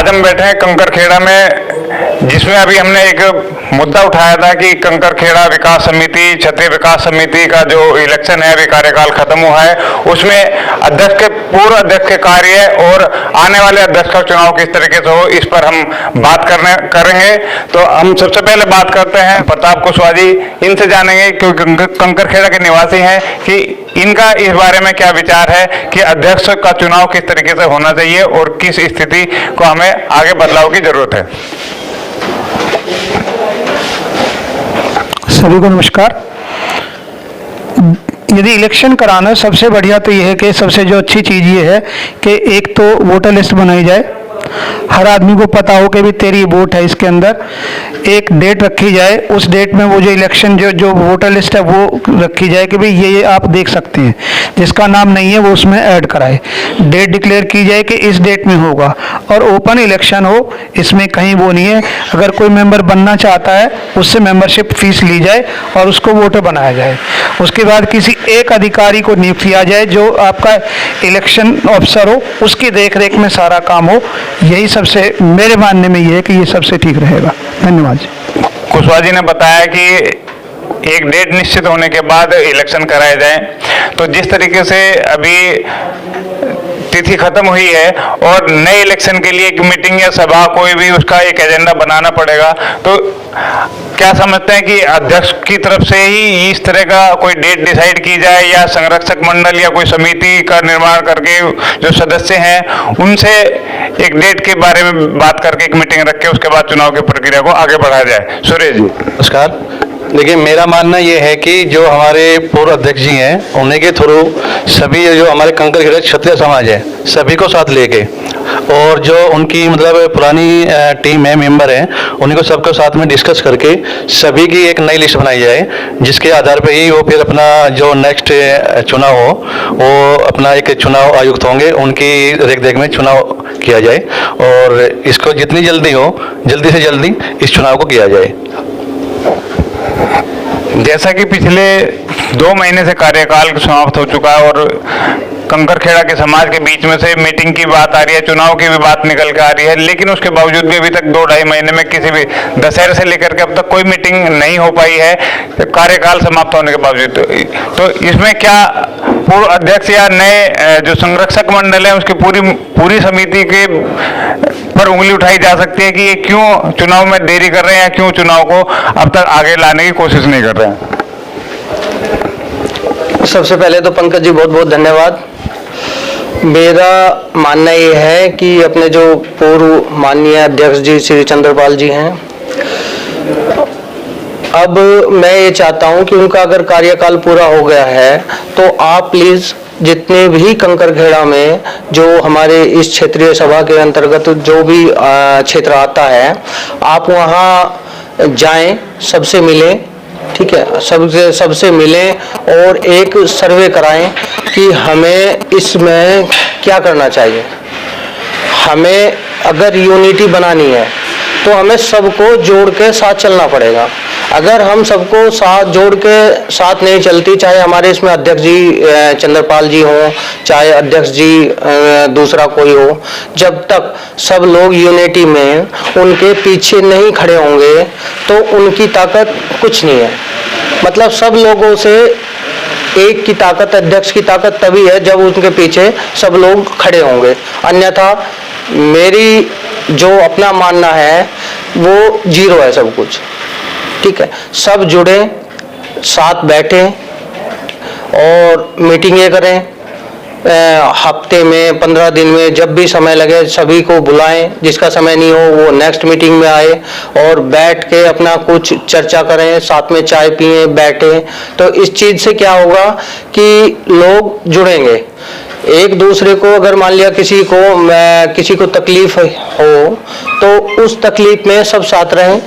आज हम बैठे हैं कंकरखेड़ा में, जिसमें अभी हमने एक मुद्दा उठाया था कि कंकरखेड़ा विकास समिति, क्षत्रिय विकास समिति का जो इलेक्शन है, अभी कार्यकाल खत्म हुआ है, उसमें अध्यक्ष के, पूर्व अध्यक्ष के कार्य और आने वाले अध्यक्ष का चुनाव किस तरीके से हो, इस पर हम बात करेंगे। तो हम सबसे पहले बात करते हैं प्रताप कुशवाहा जी, इनसे जानेंगे क्योंकि कंकरखेड़ा के निवासी हैं कि इनका इस बारे में क्या विचार है कि अध्यक्ष का चुनाव किस तरीके से होना चाहिए और किस स्थिति को हमें आगे बदलाव की जरूरत है। सभी को नमस्कार। यदि इलेक्शन कराना है, सबसे बढ़िया तो यह है कि सबसे जो अच्छी चीज़ ये है कि एक तो वोटर लिस्ट बनाई जाए, हर आदमी को पता हो कि भी तेरी वोट है, इसके अंदर एक डेट रखी जाए, उस डेट में वो जो इलेक्शन जो वोटर लिस्ट है वो रखी जाए कि भाई ये आप देख सकते हैं, जिसका नाम नहीं है वो उसमें ऐड कराए। डेट डिक्लेयर की जाए कि इस डेट में होगा और ओपन इलेक्शन हो, इसमें कहीं वो नहीं है। अगर कोई मेंबर बनना चाहता है उससे मेंबरशिप फीस ली जाए और उसको वोटर बनाया जाए। उसके बाद किसी एक अधिकारी को नियुक्त किया जाए जो आपका इलेक्शन ऑफिसर हो, उसकी देख रेख में सारा काम हो। यही सबसे, मेरे मानने में ये है कि ये सबसे ठीक रहेगा। धन्यवाद जी। कुशवाहा जी ने बताया कि एक डेट निश्चित होने के बाद इलेक्शन कराया जाए। तो जिस तरीके से अभी तिथि खत्म हुई है और नए इलेक्शन के लिए एक मीटिंग या सभा, कोई भी उसका एक एजेंडा बनाना पड़ेगा, तो क्या समझते हैं कि अध्यक्ष की तरफ से ही इस तरह का कोई डेट डिसाइड की जाए या संरक्षक मंडल या कोई समिति का निर्माण करके जो सदस्य हैं उनसे एक डेट के बारे में बात करके एक मीटिंग रख के उसके बाद चुनाव की प्रक्रिया को आगे बढ़ाया जाए? सुरेश जी। नमस्कार। देखिए, मेरा मानना ये है कि जो हमारे पूर्व अध्यक्ष जी हैं उन्हीं के थ्रू सभी जो हमारे कंकरखेड़ा क्षत्रिय समाज है सभी को साथ लेके, और जो उनकी मतलब पुरानी टीम है, मेंबर हैं, उन्हीं को सबको साथ में डिस्कस करके सभी की एक नई लिस्ट बनाई जाए, जिसके आधार पर ही वो फिर अपना जो नेक्स्ट चुनाव हो वो अपना एक चुनाव आयुक्त होंगे, उनकी देख रेख में चुनाव किया जाए और इसको जितनी जल्दी हो जल्दी से जल्दी इस चुनाव को किया जाए। जैसा कि पिछले 2 महीने से कार्यकाल समाप्त हो चुका है और कंकरखेड़ा के समाज के बीच में से मीटिंग की बात आ रही है, चुनाव की भी बात निकल के आ रही है, लेकिन उसके बावजूद भी अभी तक 2-2.5 महीने में किसी भी दशहरे से लेकर के अब तक कोई मीटिंग नहीं हो पाई है कार्यकाल समाप्त होने के बावजूद। तो इसमें क्या पूर्व अध्यक्ष या नए जो संरक्षक मंडल है उसकी पूरी समिति के पर उंगली उठाई जा सकती है कि ये क्यों चुनाव में देरी कर रहे हैं या क्यों चुनाव को अब तक आगे लाने की कोशिश नहीं कर रहे हैं? सबसे पहले तो पंकज जी बहुत बहुत धन्यवाद। मेरा मानना ये है कि अपने जो पूर्व माननीय अध्यक्ष जी श्री चंद्रपाल जी हैं, अब मैं ये चाहता हूं कि उनका अगर कार्यकाल पूरा हो गया है तो आप प्लीज़ जितने भी कंकरखेड़ा में जो हमारे इस क्षेत्रीय सभा के अंतर्गत जो भी क्षेत्र आता है, आप वहाँ जाएं, सबसे मिलें, ठीक है, सबसे मिलें और एक सर्वे कराएं कि हमें इसमें क्या करना चाहिए। हमें अगर यूनिटी बनानी है तो हमें सबको जोड़ के साथ चलना पड़ेगा। अगर हम सबको साथ जोड़ के साथ नहीं चलती, चाहे हमारे इसमें अध्यक्ष जी चंद्रपाल जी हों, चाहे अध्यक्ष जी दूसरा कोई हो, जब तक सब लोग यूनिटी में उनके पीछे नहीं खड़े होंगे तो उनकी ताकत कुछ नहीं है। मतलब सब लोगों से एक की ताकत, अध्यक्ष की ताकत तभी है जब उनके पीछे सब लोग खड़े होंगे, अन्यथा मेरी जो अपना मानना है वो जीरो है सब कुछ। ठीक है, सब जुड़े, साथ बैठे और मीटिंगें करें, हफ्ते में 15 दिन में जब भी समय लगे सभी को बुलाएं, जिसका समय नहीं हो वो नेक्स्ट मीटिंग में आए और बैठ के अपना कुछ चर्चा करें, साथ में चाय पिए, बैठे। तो इस चीज़ से क्या होगा कि लोग जुड़ेंगे एक दूसरे को। अगर मान लिया किसी को तकलीफ हो तो उस तकलीफ में सब साथ रहें,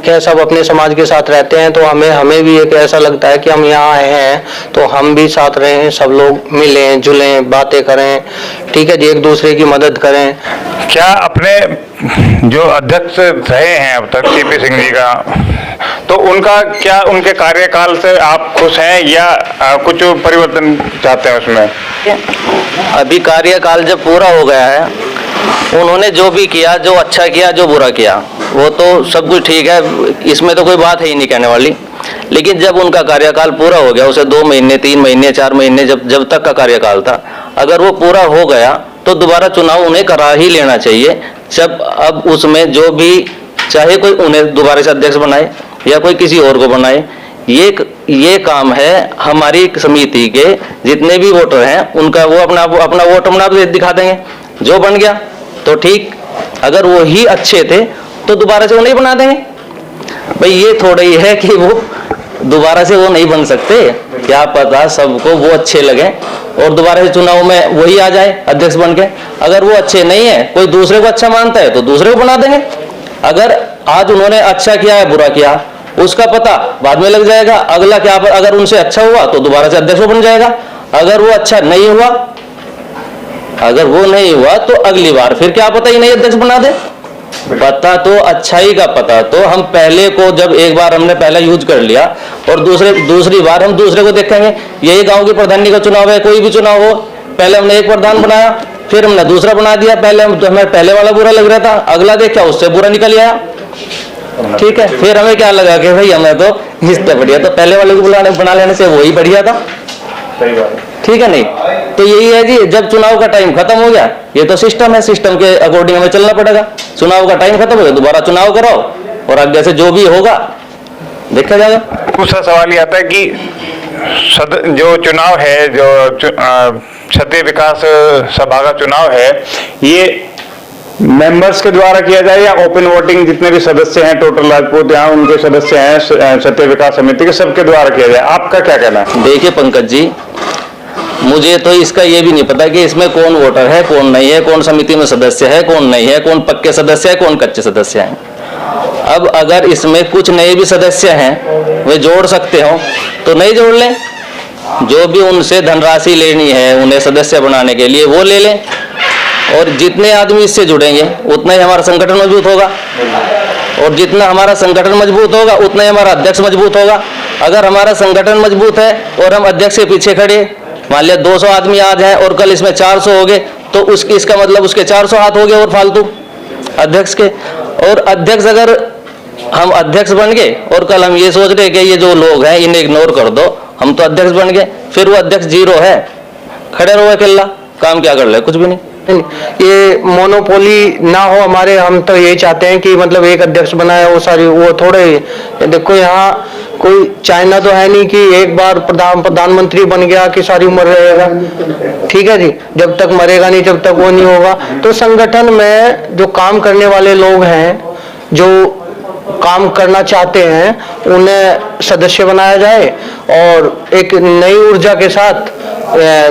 क्या सब अपने समाज के साथ रहते हैं तो हमें भी एक ऐसा लगता है कि हम यहाँ आए हैं तो हम भी साथ रहें, सब लोग मिलें जुलें, बातें करें, ठीक है जी, एक दूसरे की मदद करें। क्या अपने जो अध्यक्ष रहे हैं अब तक सीपी सिंह जी का, तो उनके कार्यकाल से आप खुश हैं या कुछ परिवर्तन चाहते हैं उसमें? अभी कार्यकाल जब पूरा हो गया है उन्होंने जो भी किया, जो अच्छा किया, जो बुरा किया, वो तो सब कुछ ठीक है, इसमें तो कोई बात है ही नहीं कहने वाली। लेकिन जब उनका कार्यकाल पूरा हो गया, उसे 2 महीने, 3 महीने, 4 महीने जब तक का कार्यकाल था, अगर वो पूरा हो गया तो दोबारा चुनाव उन्हें करा ही लेना चाहिए। जब अब उसमें जो भी, चाहे कोई उन्हें दोबारा से अध्यक्ष बनाए या कोई किसी और को बनाए, ये काम है हमारी समिति के जितने भी वोटर हैं उनका। वो अपना वोट अपना दिखा देंगे, जो बन गया तो ठीक, अगर वो ही अच्छे थे तो दोबारा से वो नहीं बना देंगे। भाई ये थोड़ा ही है कि वो दोबारा से वो नहीं बन सकते, क्या पता सबको वो अच्छे लगे और दोबारा से चुनाव में वही आ जाए अध्यक्ष बन के। अगर वो अच्छे नहीं है, कोई दूसरे को अच्छा मानता है तो दूसरे को बना देंगे। अगर आज उन्होंने अच्छा किया है, बुरा किया, उसका पता बाद में लग जाएगा। अगला क्या, अगर उनसे अच्छा हुआ तो दोबारा से अध्यक्ष बन जाएगा। अगर वो अच्छा नहीं हुआ, अगर वो नहीं हुआ तो अगली बार फिर क्या पता ही नहीं अध्यक्ष बना दे। पता तो अच्छाई का पता तो हम पहले को, जब एक बार हमने पहला यूज कर लिया और दूसरी बार हम दूसरे को देखेंगे। यही गांव की प्रधानी का चुनाव है, कोई भी चुनाव हो, पहले हमने एक प्रधान बनाया, फिर हमने दूसरा बना दिया। हमें पहले वाला बुरा लग रहा था, अगला देखा उससे बुरा निकल आया, ठीक है। फिर हमें क्या लगा कि भाई हमें तो इससे बढ़िया तो पहले वाले को बना लेने से वही बढ़िया था, ठीक है नहीं। तो यही है जी, जब चुनाव का टाइम खत्म हो गया, ये तो सिस्टम है, सिस्टम के अकॉर्डिंग हमें चलना पड़ेगा। चुनाव का टाइम खत्म हो गया, दोबारा चुनाव कराओ और आगे से जो भी होगा देखा जाएगा। दूसरा सवाल ये आता है कि जो चुनाव है, जो क्षत्रिय विकास सभा का चुनाव है, ये मेंबर्स के द्वारा किया जाए या ओपन वोटिंग, जितने भी सदस्य हैं टोटल राजपूत यहाँ उनके सदस्य हैं क्षत्रिय विकास समिति के, सबके द्वारा किया जाए? आपका क्या कहना है? देखिए पंकज जी, मुझे तो इसका ये भी नहीं पता कि इसमें कौन वोटर है, कौन नहीं है, कौन समिति में सदस्य है, कौन नहीं है, कौन पक्के सदस्य है, कौन कच्चे सदस्य हैं। अब अगर इसमें कुछ नए भी सदस्य हैं, वे जोड़ सकते हो तो नहीं जोड़ लें। जो भी उनसे धनराशि लेनी है उन्हें सदस्य बनाने के लिए, वो ले लें। और जितने आदमी इससे जुड़ेंगे उतना ही हमारा संगठन मजबूत होगा, और जितना हमारा संगठन मजबूत होगा उतना ही हमारा अध्यक्ष मजबूत होगा। अगर हमारा संगठन मजबूत है और हम अध्यक्ष के पीछे खड़े, मान लिया 200 आदमी आज हैं और कल इसमें 400 हो गए, तो इसका मतलब उसके 400 हाथ हो गए और फालतू अध्यक्ष के। और अध्यक्ष, अगर हम अध्यक्ष बन गए और कल हम ये सोच रहे कि ये जो लोग हैं इन्हें इग्नोर कर दो, हम तो अध्यक्ष बन गए, फिर वो अध्यक्ष जीरो है, खड़े रहो अकेला, काम क्या कर ले, कुछ भी नहीं। ये मोनोपोली ना हो हमारे, हम तो ये चाहते हैं कि मतलब एक अध्यक्ष बनाए, वो सारी वो थोड़े, देखो यहाँ कोई चाइना तो है नहीं कि एक बार प्रधानमंत्री बन गया कि सारी उम्र रहेगा, ठीक है जी। जब तक मरेगा नहीं जब तक वो नहीं होगा। तो संगठन में जो काम करने वाले लोग हैं, जो काम करना चाहते हैं, उन्हें सदस्य बनाया जाए और एक नई ऊर्जा के साथ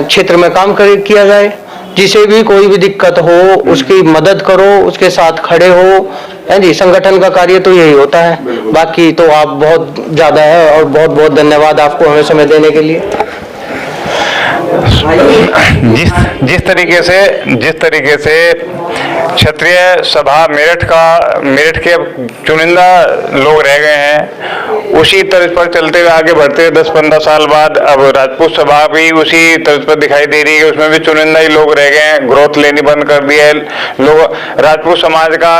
क्षेत्र में काम किया जाए। जिसे भी कोई भी दिक्कत हो उसकी मदद करो, उसके साथ खड़े हो, है जी। संगठन का कार्य तो यही होता है। बाकी तो आप बहुत ज्यादा है और बहुत बहुत धन्यवाद आपको हमें समय देने के लिए। जिस तरीके से क्षत्रिय सभा मेरठ के चुनिंदा लोग रह गए हैं, उसी तर्ज पर चलते हुए आगे बढ़ते हुए 10-15 साल बाद अब राजपूत सभा भी उसी तर्ज पर दिखाई दे रही है। उसमें भी चुनिंदा ही लोग रह गए हैं, ग्रोथ लेनी बंद कर दी है लोग, राजपूत समाज का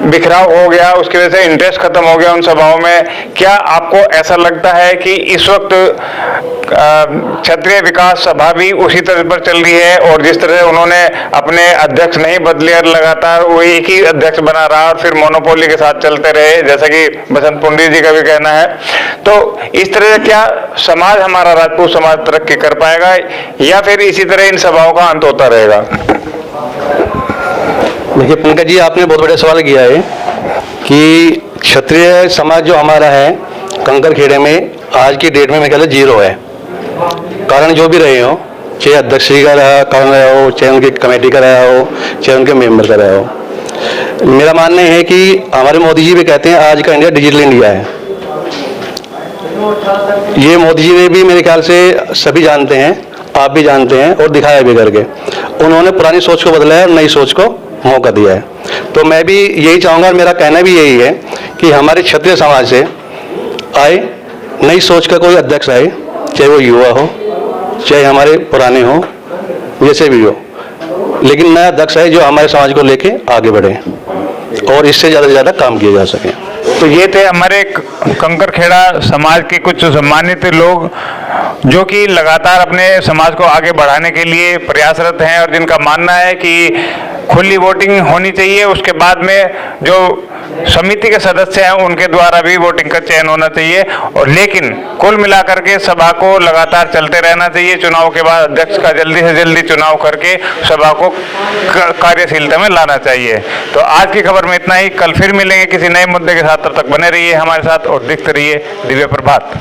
बिखराव हो गया, उसकी वजह से इंटरेस्ट खत्म हो गया उन सभाओं में। क्या आपको ऐसा लगता है कि इस वक्त क्षत्रिय विकास सभा भी उसी तरह पर चल रही है और जिस तरह उन्होंने अपने अध्यक्ष नहीं बदले और लगातार वो एक ही अध्यक्ष बना रहा और फिर मोनोपोली के साथ चलते रहे, जैसा कि बसंत पंडित जी का भी कहना है, तो इस तरह क्या समाज, हमारा राजपूत समाज तरक्की कर पाएगा या फिर इसी तरह इन सभाओं का अंत होता रहेगा? देखिए पंकज जी, आपने बहुत बड़ा सवाल किया है कि क्षत्रिय समाज जो हमारा है कंकर खेड़े में आज की डेट में मेरे ख्याल से जीरो है। कारण जो भी रहे हो, चाहे अध्यक्ष का रहा कारण रहा हो, चाहे उनकी कमेटी का रहा हो, चाहे उनके मेंबर का रहा हो। मेरा मानना है कि हमारे मोदी जी भी कहते हैं आज का इंडिया डिजिटल इंडिया है। ये मोदी जी ने भी मेरे ख्याल से सभी जानते हैं, आप भी जानते हैं और दिखाया भी करके। उन्होंने पुरानी सोच को बदला है और नई सोच को मौका दिया है। तो मैं भी यही चाहूँगा और मेरा कहना भी यही है कि हमारे क्षत्रिय समाज से आए नई सोच का कोई अध्यक्ष आए, चाहे वो युवा हो चाहे हमारे पुराने हो, जैसे भी हो, लेकिन नया अध्यक्ष है जो हमारे समाज को लेके आगे बढ़े और इससे ज़्यादा से ज़्यादा काम किया जा सके। तो ये थे हमारे कंकरखेड़ा समाज के कुछ सम्मानित लोग जो कि लगातार अपने समाज को आगे बढ़ाने के लिए प्रयासरत हैं और जिनका मानना है कि खुली वोटिंग होनी चाहिए, उसके बाद में जो समिति के सदस्य हैं उनके द्वारा भी वोटिंग का चयन होना चाहिए, और लेकिन कुल मिलाकर के सभा को लगातार चलते रहना चाहिए। चुनाव के बाद अध्यक्ष का जल्दी से जल्दी चुनाव करके सभा को कार्यशीलता में लाना चाहिए। तो आज की खबर में इतना ही, कल फिर मिलेंगे किसी नए मुद्दे के साथ, तब तक बने रहिए हमारे साथ और देखते रहिए दिव्य प्रभात।